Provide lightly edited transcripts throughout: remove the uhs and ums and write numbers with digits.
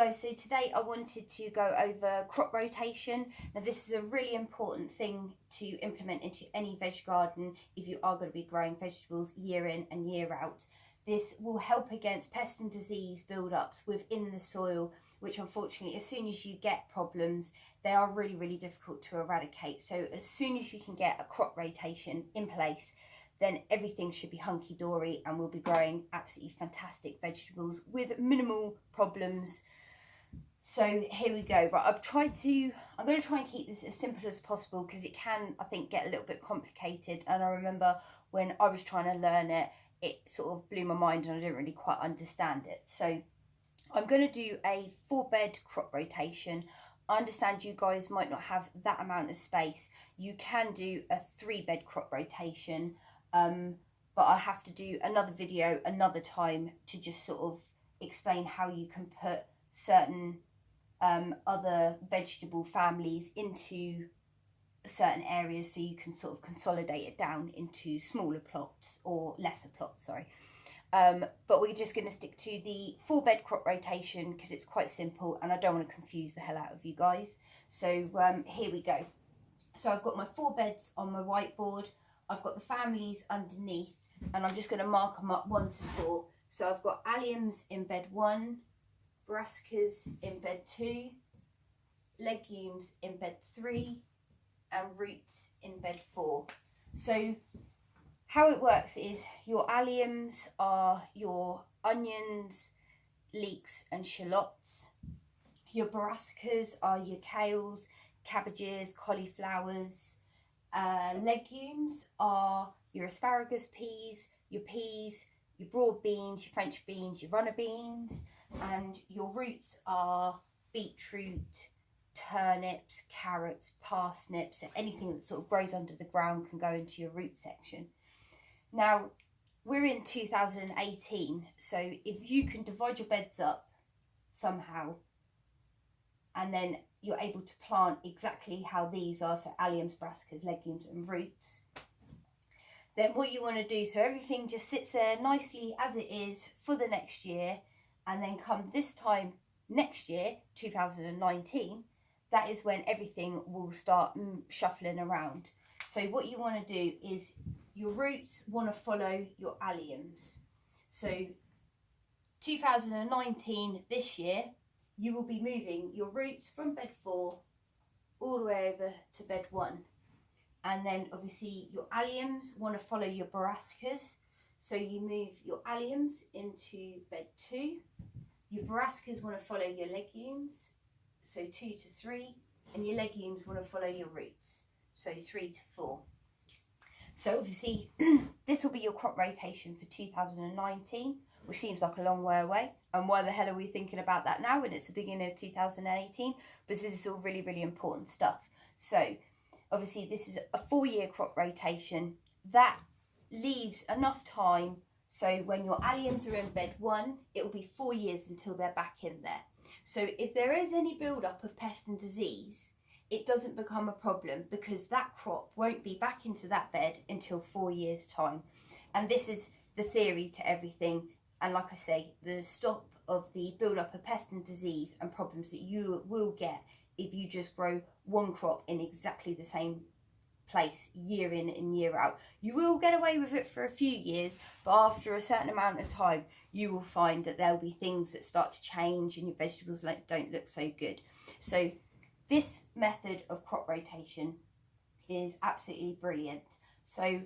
guys, so today I wanted to go over crop rotation. Now this is a really important thing to implement into any veg garden if you are going to be growing vegetables year in and year out. This will help against pest and disease build-ups within the soil, which unfortunately as soon as you get problems, they are really difficult to eradicate. So as soon as you can get a crop rotation in place, then everything should be hunky-dory and we'll be growing absolutely fantastic vegetables with minimal problems. So here we go. Right, I'm going to try and keep this as simple as possible because it can, I think, get a little bit complicated. And I remember when I was trying to learn it, it sort of blew my mind and I didn't really quite understand it. So I'm going to do a 4-bed crop rotation. I understand you guys might not have that amount of space. You can do a 3-bed crop rotation. But I'll have to do another video another time to just sort of explain how you can put certain other vegetable families into certain areas so you can sort of consolidate it down into smaller plots or lesser plots, sorry. But we're just going to stick to the 4-bed crop rotation because it's quite simple and I don't want to confuse the hell out of you guys. So here we go. So I've got my 4 beds on my whiteboard. I've got the families underneath and I'm just going to mark them up 1 to 4. So I've got alliums in bed 1, brassicas in bed 2, legumes in bed 3 and roots in bed 4. So how it works is your alliums are your onions, leeks and shallots. Your brassicas are your kales, cabbages, cauliflowers. Legumes are your asparagus peas, your broad beans, your French beans, your runner beans, and your roots are beetroot, turnips, carrots, parsnips, and anything that sort of grows under the ground can go into your root section. Now, we're in 2018, so if you can divide your beds up somehow and then you're able to plant exactly how these are, so alliums, brassicas, legumes and roots, then what you want to do, so everything just sits there nicely as it is for the next year, and then come this time next year, 2019, that is when everything will start shuffling around. So what you want to do is your roots want to follow your alliums. So 2019, this year, you will be moving your roots from bed 4 all the way over to bed 1. And then obviously your alliums want to follow your brassicas. So you move your alliums into bed 2. Your brassicas want to follow your legumes, so 2 to 3. And your legumes want to follow your roots, so 3 to 4. So obviously this will be your crop rotation for 2019, which seems like a long way away. And why the hell are we thinking about that now when it's the beginning of 2018? But this is all really important stuff. So obviously this is a 4-year crop rotation. That leaves enough time so when your alliums are in bed 1, it will be 4 years until they're back in there. So if there is any build-up of pest and disease, it doesn't become a problem because that crop won't be back into that bed until 4 years' time. And this is the theory to everything. And like I say, the stop of the build-up of pest and disease and problems that you will get if you just grow one crop in exactly the same place year in and year out. You will get away with it for a few years, but after a certain amount of time, you will find that there'll be things that start to change and your vegetables don't look so good. So this method of crop rotation is absolutely brilliant. So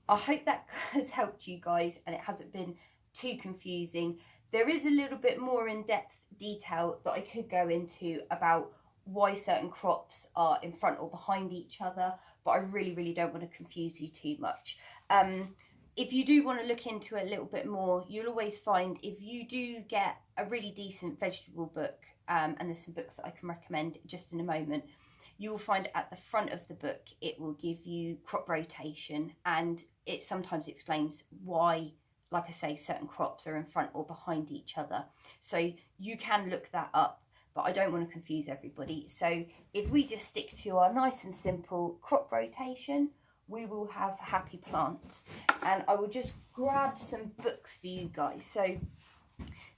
I hope that has helped you guys and it hasn't been too confusing. There is a little bit more in-depth detail that I could go into about why certain crops are in front or behind each other, but I really don't want to confuse you too much. If you do want to look into it a little bit more, you'll always find if you do get a really decent vegetable book, and there's some books that I can recommend just in a moment, you will find at the front of the book it will give you crop rotation, and it sometimes explains why, like I say, certain crops are in front or behind each other. So you can look that up, but I don't want to confuse everybody. So if we just stick to our nice and simple crop rotation, we will have happy plants. And I will just grab some books for you guys. So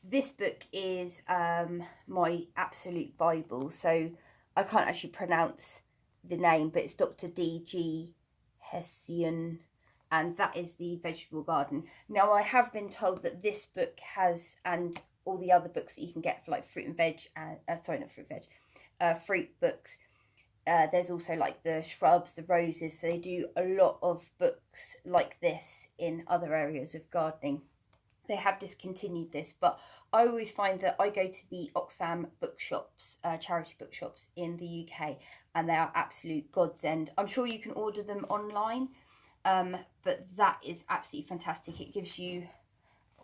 This book is my absolute Bible, so I can't actually pronounce the name, but it's Dr. D.G. Hessian, and that is The Vegetable Garden. Now, I have been told that this book has, and all the other books that you can get for like fruit and veg, and sorry, not fruit veg, fruit books. There's also like the shrubs, the roses, so they do a lot of books like this in other areas of gardening. They have discontinued this, but I always find that I go to the Oxfam bookshops, charity bookshops in the UK, and they are absolute godsend. I'm sure you can order them online, but that is absolutely fantastic. It gives you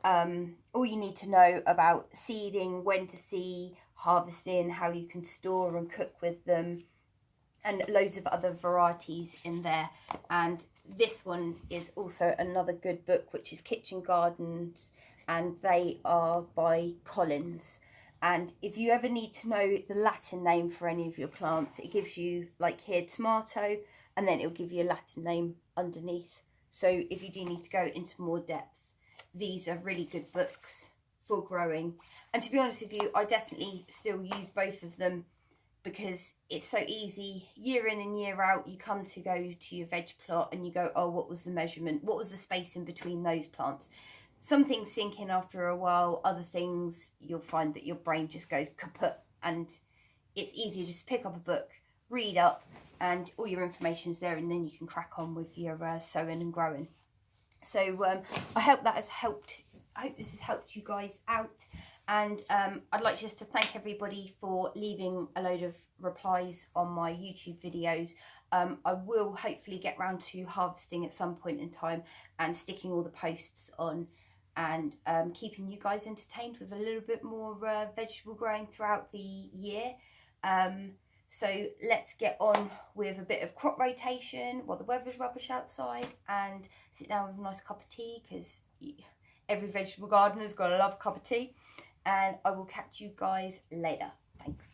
all you need to know about seeding, when to seed, harvesting, how you can store and cook with them, and loads of other varieties in there. And this one is also another good book, which is Kitchen Gardens, and they are by Collins. And if you ever need to know the Latin name for any of your plants, it gives you, like here, tomato, and then it'll give you a Latin name underneath. So if you do need to go into more depth, these are really good books for growing. And to be honest with you, I definitely still use both of them, because it's so easy. Year in and year out, you come to go to your veg plot and you go, oh, what was the measurement? What was the space in between those plants? Some things sink in after a while. Other things, you'll find that your brain just goes kaput, and it's easier just to pick up a book, read up, and all your information's there, and then you can crack on with your sowing and growing. So I hope that has helped. I hope this has helped you guys out. And I'd like just to thank everybody for leaving a load of replies on my YouTube videos. I will hopefully get round to harvesting at some point in time and sticking all the posts on, and keeping you guys entertained with a little bit more vegetable growing throughout the year. So let's get on with a bit of crop rotation while the weather's rubbish outside, and sit down with a nice cup of tea, because every vegetable gardener's got to love a cup of tea. And I will catch you guys later. Thanks.